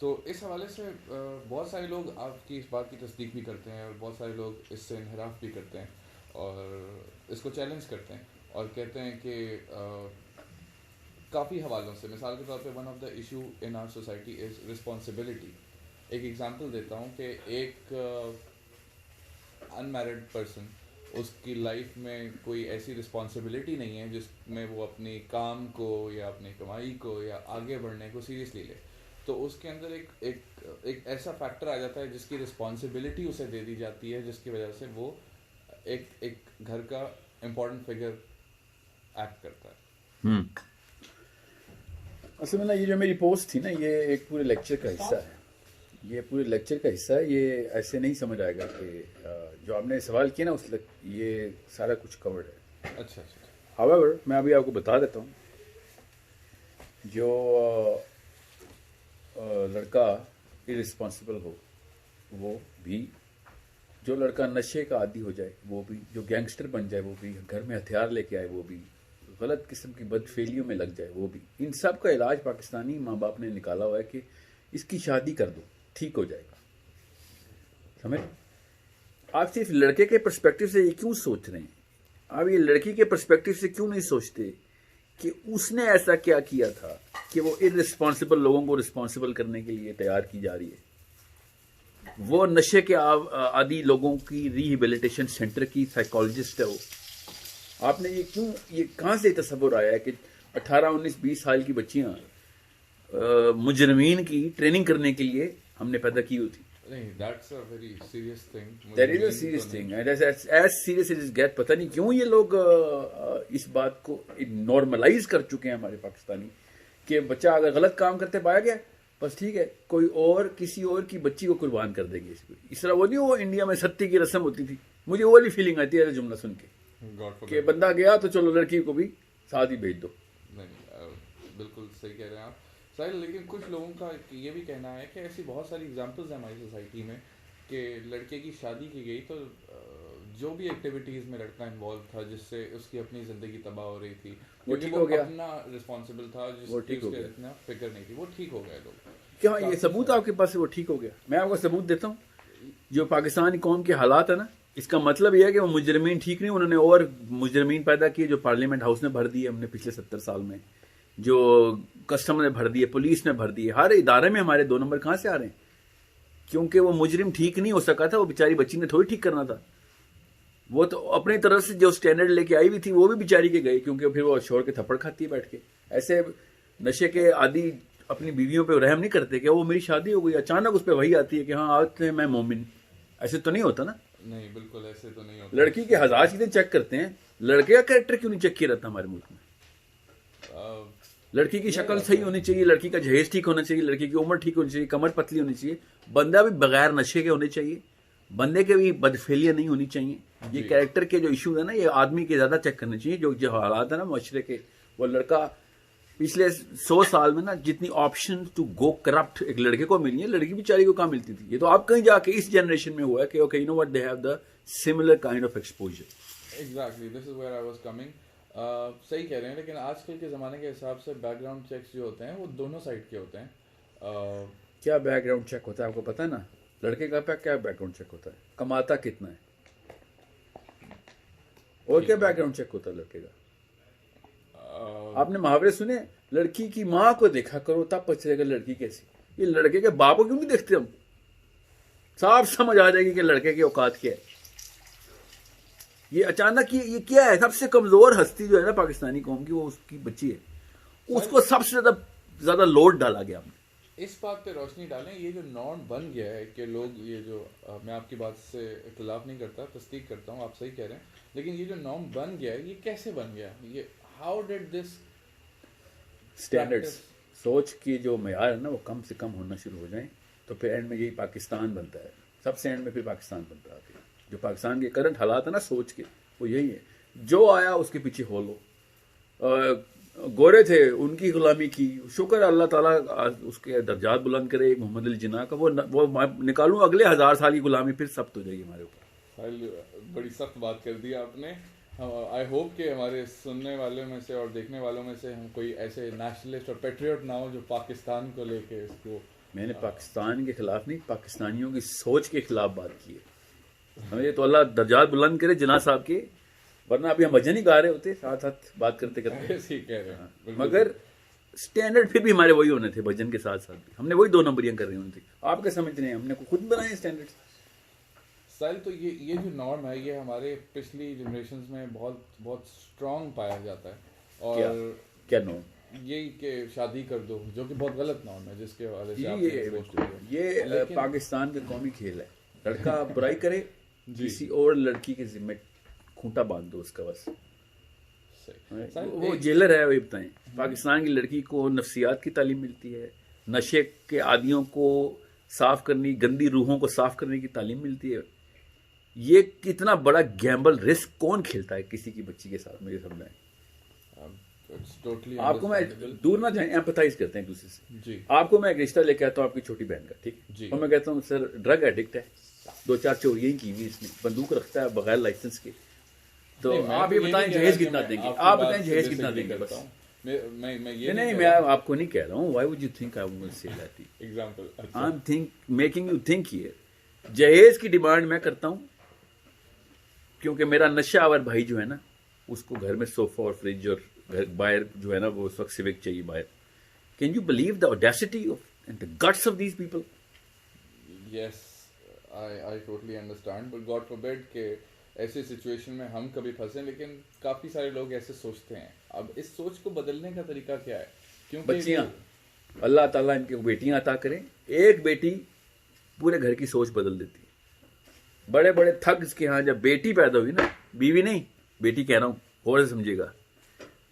तो इस हवाले से बहुत सारे लोग आपकी इस बात की तस्दीक भी करते हैं और बहुत सारे लोग इससे इनहराफ भी करते हैं और इसको चैलेंज करते हैं और कहते हैं कि काफ़ी हवालों से, मिसाल के तौर पे one of the issue in our society is responsibility. एक एग्ज़ाम्पल देता हूँ कि एक अनमैरिड पर्सन, उसकी लाइफ में कोई ऐसी रिस्पॉन्सिबिलिटी नहीं है जिसमें वो अपनी काम को या अपनी कमाई को या आगे बढ़ने को सीरियसली ले, तो उसके अंदर एक ऐसा फैक्टर आ जाता है जिसकी रिस्पॉन्सिबिलिटी उसे दे दी जाती है, जिसकी वजह से वो एक घर का इम्पोर्टेंट फिगर एक्ट करता है। असल में ना ये जो मेरी पोस्ट थी ना, ये एक पूरे लेक्चर का हिस्सा है। ये पूरे लेक्चर का हिस्सा है। ये ऐसे नहीं समझ आएगा कि जो आपने सवाल किया ना ये सारा कुछ कवर्ड है। अच्छा। हाउएवर मैं अभी आपको बता देता हूँ, जो लड़का इररिस्पॉन्सिबल हो वो भी, जो लड़का नशे का आदी हो जाए वो भी, जो गैंगस्टर बन जाए वो भी, घर में हथियार लेके आए वो भी, गलत किस्म की बदफेलियों में लग जाए वो भी, इन सब का इलाज पाकिस्तानी माँ बाप ने निकाला हुआ है कि इसकी शादी कर दो, ठीक हो जाएगा। समझ? आप सिर्फ लड़के के पर्सपेक्टिव से ये क्यों सोच रहे हैं? आप ये लड़की के पर्सपेक्टिव से क्यों नहीं सोचते कि उसने ऐसा क्या किया था कि वो इररिस्पॉन्सिबल लोगों को रिस्पॉन्सिबल करने के लिए तैयार की जा रही है? वो नशे के आदि लोगों की रिहेबिलिटेशन सेंटर की साइकोलॉजिस्ट है वो। आपने ये कहाँ से तस्वुर आया है कि 18, 19, 20 साल की बच्चियां मुजरमीन की ट्रेनिंग करने के लिए हमने पैदा की हुई थी? नहीं, that's a very serious thing. That is a serious thing. As serious as it gets. पता नहीं क्यों ये लोग इस बात को नॉर्मलाइज कर चुके हैं हमारे पाकिस्तानी, कि बच्चा अगर गलत काम करते पाया गया बस ठीक है, कोई और किसी और की बच्ची को कुर्बान कर देंगे। इस तरह वो नहीं, वो इंडिया में सत्ती की रस्म होती थी। मुझे वो वाली फीलिंग आती है जुमला सुन के कि बंदा गया तो चलो लड़की को भी साथ ही भेज दो। नहीं, बिल्कुल सही कह रहे हैं आप साहिल, लेकिन कुछ लोगों का ये भी कहना है कि ऐसी बहुत सारी एग्जांपल्स हैं हमारी सोसाइटी में कि लड़के की शादी की गई तो जो भी एक्टिविटीज़ में लड़का इन्वॉल्व था जिससे उसकी अपनी ज़िंदगी तबाह हो रही थी, वो ठीक हो गया, अपना रिस्पॉन्सिबल था, जिसकी उसके इतना फिक्र नहीं थी, वो ठीक हो गए लोग। क्या ये सबूत आपके पास है वो ठीक हो गया? मैं आपको सबूत देता हूँ। जो पाकिस्तानी कौम के हालात है ना, इसका मतलब यह है कि वो मुजरमीन ठीक नहीं, उन्होंने और मुजरमीन पैदा किए जो पार्लियामेंट हाउस ने भर दिए हमने पिछले 70 साल में, जो कस्टम ने भर दिए, पुलिस ने भर दिए। हर इदारे में हमारे 2 नंबर कहाँ से आ रहे हैं? क्योंकि वो मुजरिम ठीक नहीं हो सका था। वो बेचारी बच्ची ने थोड़ी ठीक करना था। वो तो अपनी तरफ से जो स्टैंडर्ड लेके आई हुई थी वो भी बेचारी के गई, क्योंकि फिर वो छोड़ के थप्पड़ खाती है बैठ के। ऐसे नशे के आदि अपनी बीवियों पे रहम नहीं करते कि वो मेरी शादी हो गई, अचानक उस पर वही आती है कि हाँ आज से मैं मोमिन। ऐसे तो नहीं होता ना। नहीं, बिल्कुल ऐसे तो नहीं होता। लड़की के हजार चीजें चेक करते हैं, लड़के का कैरेक्टर क्यों नहीं चेक किया रहता हमारे मुल्क में? लड़की की शक्ल सही होनी चाहिए, लड़की का जहेज ठीक होना चाहिए, लड़की की उम्र ठीक होनी चाहिए, कमर पतली होनी चाहिए, बंदा भी बगैर नशे के होने चाहिए, बंदे के भी बदफेलियां नहीं होनी चाहिए। ये कैरेक्टर के जो इशू है ना, ये आदमी के ज्यादा चेक करने चाहिए। जो हालात है ना मुआशरे के, वो लड़का पिछले 100 साल में ना जितनी ऑप्शन टू गो करप्ट एक लड़के को मिली है, लड़की बेचारी को कहाँ मिलती थी? ये तो आप कहीं जाके इस जनरेशन में हुआ है कि okay you know what, they have the similar kind of exposure. Exactly, this is where I was coming. सही कह रहे हैं, लेकिन आजकल के ज़माने के हिसाब से बैकग्राउंड चेक्स जो होते हैं वो दोनों साइड के होते हैं। क्या बैकग्राउंड चेक होता है आपको पता है ना? लड़के का क्या बैकग्राउंड चेक होता है? कमाता कितना है? और क्या बैकग्राउंड चेक होता है लड़के का? आपने मुहावरे सुने, लड़की की माँ को देखा करो तब पता चलेगा लड़की कैसी। ये लड़के के बाप को क्यों नहीं देखते हम? साफ समझ आ जाएगी कि लड़के की औकात क्या है। ये अचानक ये क्या है? सबसे कमजोर हस्ती जो है ना पाकिस्तानी कौम की, वो उसकी बच्ची है। उसको सबसे ज्यादा लोड डाला गया हमने। इस बात पे रोशनी डालें, ये जो नॉर्म बन गया है कि लोग ये जो मैं आपकी बात से इख्तिलाफ नहीं करता, तस्दीक करता हूँ, आप सही कह रहे हैं, लेकिन ये जो नॉर्म बन गया है ये कैसे बन गया? ये हाउ डिड दिस स्टैंडर्ड्स, सोच की जो मयार है ना वो कम से कम होना शुरू हो जाए तो फिर एंड में यही पाकिस्तान बनता है। सबसे एंड में फिर पाकिस्तान बनता है। जो पाकिस्तान के करंट हालात है ना सोच के, वो यही है। जो आया उसके पीछे हो लो। गोरे थे उनकी गुलामी की, शुक्र अल्लाह ताला उसके दर्जात बुलंद करे मोहम्मद अली जिन्ना का, वो निकालूं अगले 1000 साल की गुलामी, फिर सब तो जाएगी हमारे ऊपर। बड़ी सख्त बात कर दी आपने। आई होप कि हमारे सुनने वालों में से और देखने वालों में से हम कोई ऐसे नेशनलिस्ट और पेट्रियट ना हो जो पाकिस्तान को लेके इसको मैंने पाकिस्तान के खिलाफ नहीं, पाकिस्तानियों की सोच के खिलाफ बात की है। हमें तो अल्लाह दर्जात बुलंद करे जना साहब के, वरना अभी हम भजन ही गा रहे होते साथ साथ बात करते करते। ऐसे ही कह रहे हैं, बिल्कुल। मगर स्टैंडर्ड फिर भी हमारे वही होने थे, भजन के साथ साथ भी हमने वही 2 नंबरियां कर रही होनी थी। आप क्या समझ रहे हैं, हमने खुद बनाए स्टैंडर्ड। साहिल, तो ये जो नॉर्म है ये हमारे पिछली जनरेशन्स में बहुत बहुत स्ट्रांग पाया जाता है। और क्या नॉर्म? यही कि शादी कर दो, जो कि बहुत गलत नॉर्म है, जिसके हवाले से ये पाकिस्तान के कौमी खेल है। लड़का बुराई करे, किसी और लड़की के जिम्मे खूंटा बांध दो उसका, बस वो जेलर है। वही बताएं, पाकिस्तान की लड़की को नफ्सियात की तालीम मिलती है, नशे के आदियों को साफ करनी, गंदी रूहों को साफ करने की तालीम मिलती है। ये कितना बड़ा गैम्बल रिस्क कौन खेलता है किसी की बच्ची के साथ, मुझे समझ आए। आपको मैं दूर ना जाए, एम्पैथाइज करते हैं एक दूसरे से जी। आपको मैं एक रिश्ता लेके आता हूँ आपकी छोटी बहन का, ठीक है, और मैं कहता हूँ सर ड्रग एडिक्ट है, 2-4 चोरियां की हुई, इसने बंदूक रखता है बगैर लाइसेंस के, तो आप ये बताएं जहेज कितना देंगे, आप बताएं जहेज कितना देंगे। बस मैं आपको नहीं कह रहा हूँ, why would you think I would say that example, I am making you think here. जहेज की डिमांड मैं करता हूँ क्योंकि मेरा नशावर भाई जो है ना, उसको घर में सोफा और फ्रिज और घर बाहर जो है ना वो उस वक्त सिविक चाहिए बाहर। Can you believe the audacity of and the guts of these people? Yes, I totally understand, but God forbid के ऐसे सिचुएशन में हम कभी फंसे, लेकिन काफी सारे लोग ऐसे सोचते हैं। अब इस सोच को बदलने का तरीका क्या है? क्योंकि बच्चियां, अल्लाह ताला इनकी बेटियां अता करें, एक बेटी पूरे घर की सोच बदल देती है। बड़े बड़े थग्स के यहाँ जब बेटी पैदा हुई ना, बीवी नहीं बेटी कह रहा हूँ, और समझिएगा,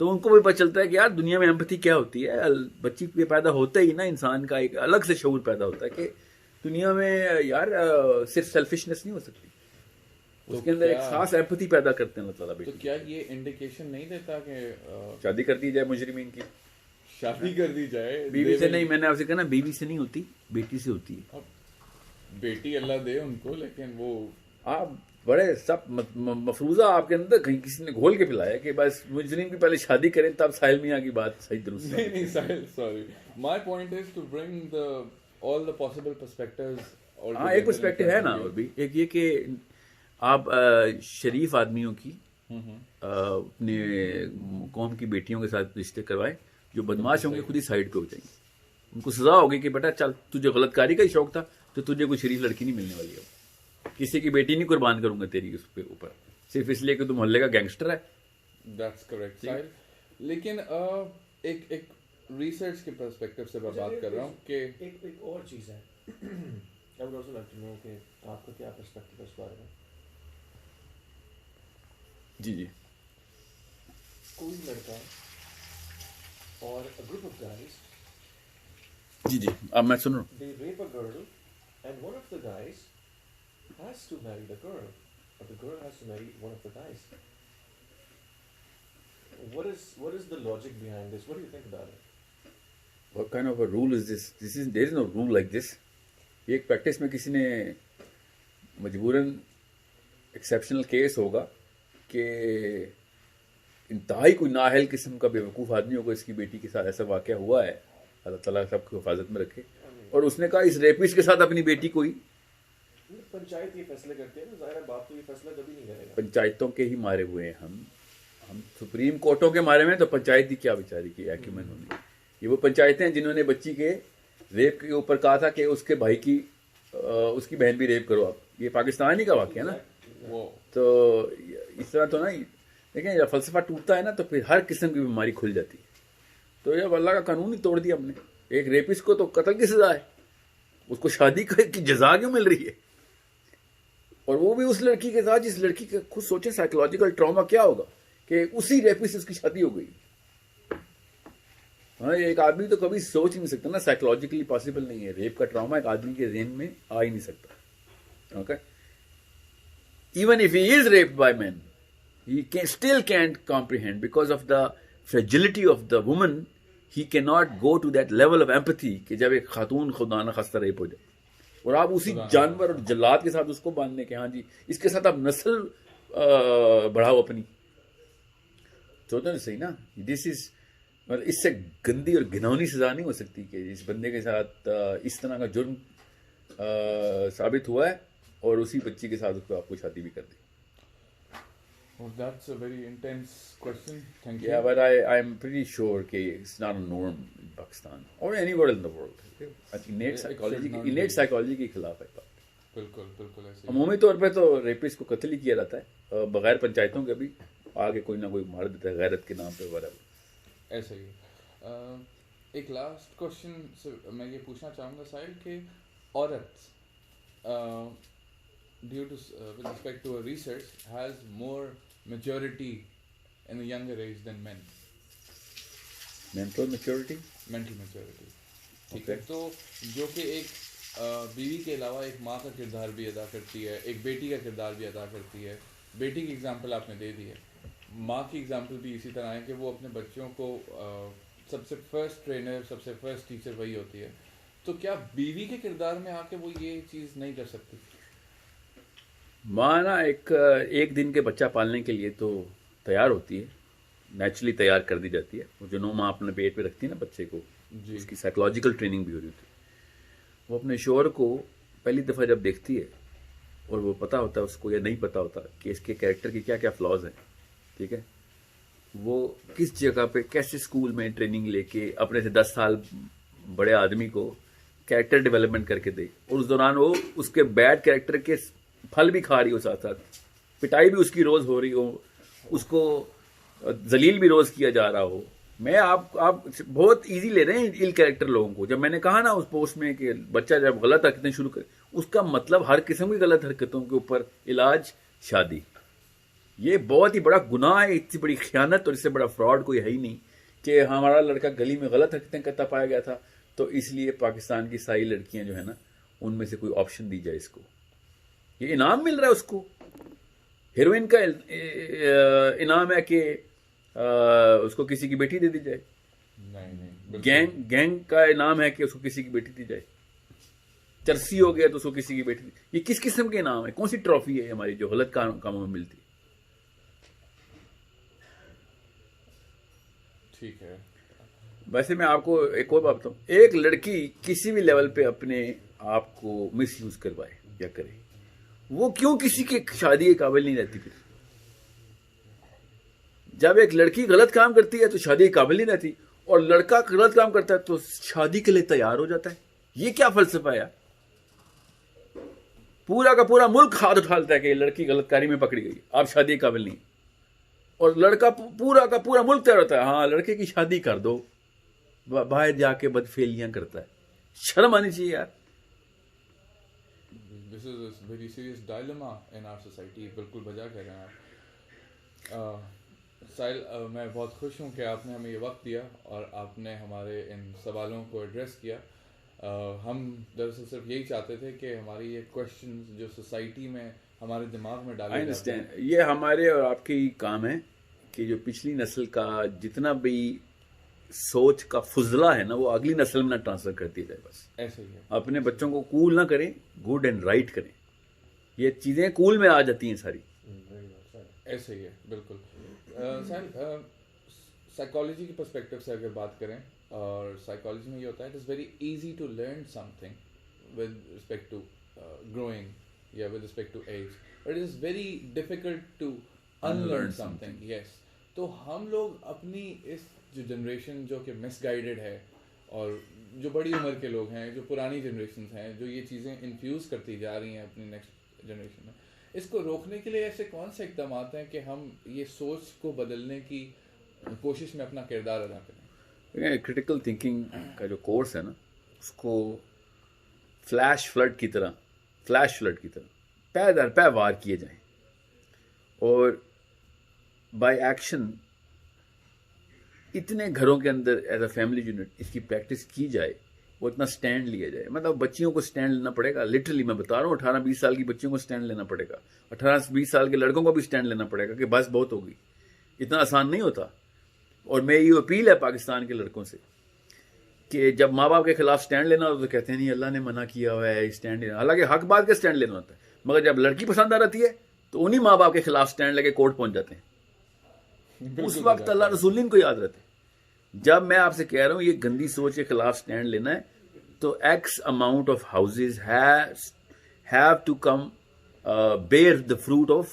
तो उनको भी पता चलता है कि यार दुनिया में एम्पैथी क्या होती है। बच्ची के पैदा होते ही ना इंसान का एक अलग से शऊर पैदा होता है कि दुनिया में यार सिर्फ सेल्फिशनेस नहीं हो सकती, तो उसके अंदर एक खास एम्पैथी पैदा करते हैं अल्लाह ताला बेटी। तो क्या ये इंडिकेशन नहीं देता कि शादी कर दी जाए मुजरिमीन की? शादी कर दी जाए बीवी से नहीं, मैंने आपसे कहा ना, बीवी से नहीं होती, बेटी से होती है। बेटी अल्लाह दे उनको, लेकिन वो आप बड़े सब मफरूजा आपके अंदर कहीं किसी ने घोल के पिलाया कि बस मुजरिम की पहले शादी करें तब साहिल मियां की बात सही दुरुस्त। नहीं Sahil, sorry, my point is to bring the all the possible perspectives. हाँ, एक पर्सपेक्टिव है ना, और भी एक ये कि आप शरीफ आदमियों की अपने कौम की बेटियों के साथ रिश्ते करवाएं, जो बदमाश होंगे खुद ही साइड पे हो जाएंगे, उनको सजा होगी कि बेटा चल, तुझे गलतकारी का ही शौक था तो तुझे कोई शरीफ लड़की नहीं मिलने वाली है, किसी की बेटी नहीं कुर्बान करूंगा तेरी उस पे ऊपर, सिर्फ इसलिए कि तू मोहल्ले का गैंगस्टर है। दैट्स करेक्ट साहिल, लेकिन एक रिसर्च के पर्सपेक्टिव से मैं बात कर रहा हूँ कि एक और चीज़ है, I would also like to know कि आपका क्या पर्सपेक्टिव है इस बारे में। जी जी, कोई लड़का और अ ग्रुप ऑफ गाइस, जी जी, अब मैं सुन रहा हूँ, they rape a girl and one of the guys has to marry the girl, or the girl has to marry one of the guys. What is the logic behind this? What do you think about it? What kind of a rule is this? There is no rule like this. ये एक practice में किसी ने मजबूरन exceptional case होगा कि इंतहाई कोई नाअहल किस्म का बेवकूफ़ आदमी होगा, इसकी बेटी के साथ ऐसा वाक़या हुआ है, अल्लाह ताला सबको हिफाजत में रखे, और उसने कहा इस रेपिस्ट के साथ अपनी बेटी को ही, पंचायत ये फैसले करती है ना, ज़ाहिर है बाप तो ये फैसला कभी नहीं करेगा। पंचायतों के ही मारे हुए हैं हम सुप्रीम कोर्टों के मारे में, तो पंचायत की क्या बेचारी की एक्यूमेन होनी। ये वो पंचायतें हैं जिन्होंने बच्ची के रेप के ऊपर कहा था कि उसके भाई की उसकी बहन भी रेप करो आप, ये पाकिस्तान ही का वाक़या है ना। तो इस तरह तो ना, लेकिन जब फलसफा टूटता है ना तो फिर हर किस्म की बीमारी खुल जाती है। तो जब अल्लाह का कानून ही तोड़ दिया हमने, एक रेपिस्ट को तो कत्ल की सजा है, उसको शादी की जजा क्यों मिल रही है, और वो भी उस लड़की के साथ जिस लड़की के खुद सोचे साइकोलॉजिकल ट्रॉमा क्या होगा कि उसी रेपिस्ट से उसकी शादी हो गई। हाँ, एक आदमी तो कभी सोच ही नहीं सकता ना, साइकोलॉजिकली पॉसिबल नहीं है, रेप का ट्रॉमा एक आदमी के ज़हन में आ ही नहीं सकता। Okay, even if he is raped by man, he still can't comprehend because of the fragility of the woman. He cannot go to that level of empathy कि जब एक खातून खुदा न खास्ता रेप हो जाए और आप उसी जानवर और जल्लाद के साथ उसको बांधने के, हाँ जी इसके साथ आप नस्ल बढ़ाओ अपनी, सोचो ना सही ना। दिस इज मतलब इससे गंदी और घिनौनी सजा नहीं हो सकती कि इस बंदे के साथ इस तरह का जुर्म साबित हुआ है और उसी बच्ची के साथ उसको आपको शादी भी कर दी. Well, that's a very intense question. Thank you. Yeah, but I'm pretty sure कि it's not a norm in Pakistan or anywhere in the world. I think innate psychology के खिलाफ है बात. बिल्कुल बिल्कुल ऐसे. अमूमी तौर पे तो रेपिस्ट को कत्ल ही किया जाता है बगैर पंचायतों के भी. आगे कोई ना कोई मार देता है गैरत के नाम पे वगैरह. ऐसे ही एक लास्ट क्वेश्चन मैं ये पूछना चाहूँगा साहिल कि औरत due to with respect to a research has more maturity in a younger age than men. Mental maturity? Mental maturity. ठीक है. तो जो कि एक बीवी के अलावा एक माँ का किरदार भी अदा करती है, एक बेटी का किरदार भी अदा करती है. बेटी की एग्जांपल आपने दे दी है, माँ की एग्जांपल भी इसी तरह है कि वो अपने बच्चों को सबसे फर्स्ट ट्रेनर, सबसे फर्स्ट टीचर वही होती है. तो क्या बीवी के किरदार में आके वो ये चीज़ नहीं कर सकती? माँ ना एक दिन के बच्चा पालने के लिए तो तैयार होती है, नेचुरली तैयार कर दी जाती है. वो जो 9 माह अपने पेट पे रखती है ना बच्चे को, उसकी साइकोलॉजिकल ट्रेनिंग भी हो रही होती है. वो अपने शोहर को पहली दफ़ा जब देखती है और वो पता होता है उसको या नहीं पता होता कि इसके कैरेक्टर के क्या क्या फ्लॉज हैं, ठीक है, वो किस जगह पे कैसे स्कूल में ट्रेनिंग लेके अपने से 10 साल बड़े आदमी को कैरेक्टर डेवलपमेंट करके दे, और उस दौरान वो उसके बैड कैरेक्टर के फल भी खा रही हो, साथ साथ पिटाई भी उसकी रोज हो रही हो, उसको जलील भी रोज किया जा रहा हो. मैं आप बहुत इजी ले रहे हैं इल कैरेक्टर लोगों को. जब मैंने कहा ना उस पोस्ट में कि बच्चा जब गलत हरकतें शुरू करे, उसका मतलब हर किस्म की गलत हरकतों के ऊपर इलाज शादी. ये बहुत ही बड़ा गुनाह है, इतनी बड़ी खयानत और इससे बड़ा फ्रॉड कोई है ही नहीं कि हमारा लड़का गली में गलत हरकतें करता पाया गया था तो इसलिए पाकिस्तान की सारी लड़कियां जो है ना उनमें से कोई ऑप्शन दी जाए इसको. ये इनाम मिल रहा है उसको. हीरोइन का इनाम है कि उसको किसी की बेटी दे दी जाए. नहीं. गैंग का इनाम है कि उसको किसी की बेटी दी जाए. चरसी हो गया तो उसको किसी की बेटी. ये किस किस्म के इनाम है? कौन सी ट्रॉफी है हमारी जो गलत कामों में मिलती? ठीक है. वैसे मैं आपको एक और बात बताऊं, एक लड़की किसी भी लेवल पे अपने आप को मिस यूज करवाए या करे, वो क्यों किसी के शादी के काबिल नहीं रहती? फिर जब एक लड़की गलत काम करती है तो शादी के काबिल नहीं रहती, और लड़का गलत काम करता है तो शादी के लिए तैयार हो जाता है. ये क्या फलसफा है यार? पूरा का पूरा मुल्क हाथ उठाता है कि लड़की गलतकारी में पकड़ी गई, आप शादी के काबिल नहीं, और लड़का पूरा का पूरा मुल्क तैयार होता है, हाँ लड़के की शादी कर दो, बाहर जाके बदफेलियां करता है. शर्म आनी चाहिए यार. This is a very serious dilemma in our society. बिल्कुल बजा कह रहे हैं आप. साहिल, मैं बहुत खुश हूँ कि आपने हमें ये वक्त दिया और आपने हमारे इन सवालों को एड्रेस किया. हम दरअसल सिर्फ यही चाहते थे कि हमारी ये क्वेश्चंस जो सोसाइटी में हमारे दिमाग में डाले जाते हैं, ये हमारे और आपके ही काम है कि जो पिछली नस्ल का जितना भी सोच का फुजला है ना वो अगली नस्ल में ना ट्रांसफर कर दिया जाए. बस ऐसे ही है. अपने बच्चों को कूल ना करें, गुड एंड राइट करें. ये चीजें कूल में आ जाती हैं सारी. ऐसे ही है. बिल्कुल. साइकोलॉजी के पर्सपेक्टिव से अगर बात करें, और साइकोलॉजी में ये होता है, it is very easy to learn something with respect to growing या with respect to age, but it is very difficult to unlearn something. Yes. तो हम लोग अपनी इस जो जनरेशन जो कि मिसगाइडेड है, और जो बड़ी उम्र के लोग हैं, जो पुरानी जनरेशन हैं, जो ये चीज़ें इन्फ्यूज़ करती जा रही हैं अपनी नेक्स्ट जनरेशन में, इसको रोकने के लिए ऐसे कौन से इक़दाम हैं कि हम ये सोच को बदलने की कोशिश में अपना किरदार अदा करें? क्रिटिकल थिंकिंग का जो कोर्स है ना, उसको फ्लैश फ्लड की तरह पै दर पै वार किए जाएं, और बाय एक्शन इतने घरों के अंदर एज अ फैमिली यूनिट इसकी प्रैक्टिस की जाए, वो इतना स्टैंड लिया जाए. मतलब बच्चियों को स्टैंड लेना पड़ेगा. लिटरली मैं बता रहा हूँ, 18-20 साल की बच्चियों को स्टैंड लेना पड़ेगा, 18-20 साल के लड़कों को भी स्टैंड लेना पड़ेगा कि बस बहुत होगी. इतना आसान नहीं होता. और मैं ये अपील है पाकिस्तान के लड़कों से कि जब माँ बाप के खिलाफ स्टैंड लेना हो तो कहते हैं नहीं अल्लाह ने मना किया हुआ है स्टैंड लेना. हालांकि हक बात का स्टैंड लेना होता है, मगर जब लड़की पसंद आ जाती है तो उन्हीं माँ बाप के खिलाफ स्टैंड लेके कोर्ट पहुंच जाते हैं. उस वक्त अल्लाह रसूल इनको याद रहते हैं. जब मैं आपसे कह रहा हूं ये गंदी सोच के खिलाफ स्टैंड लेना है, तो X amount of houses have to come bear the fruit of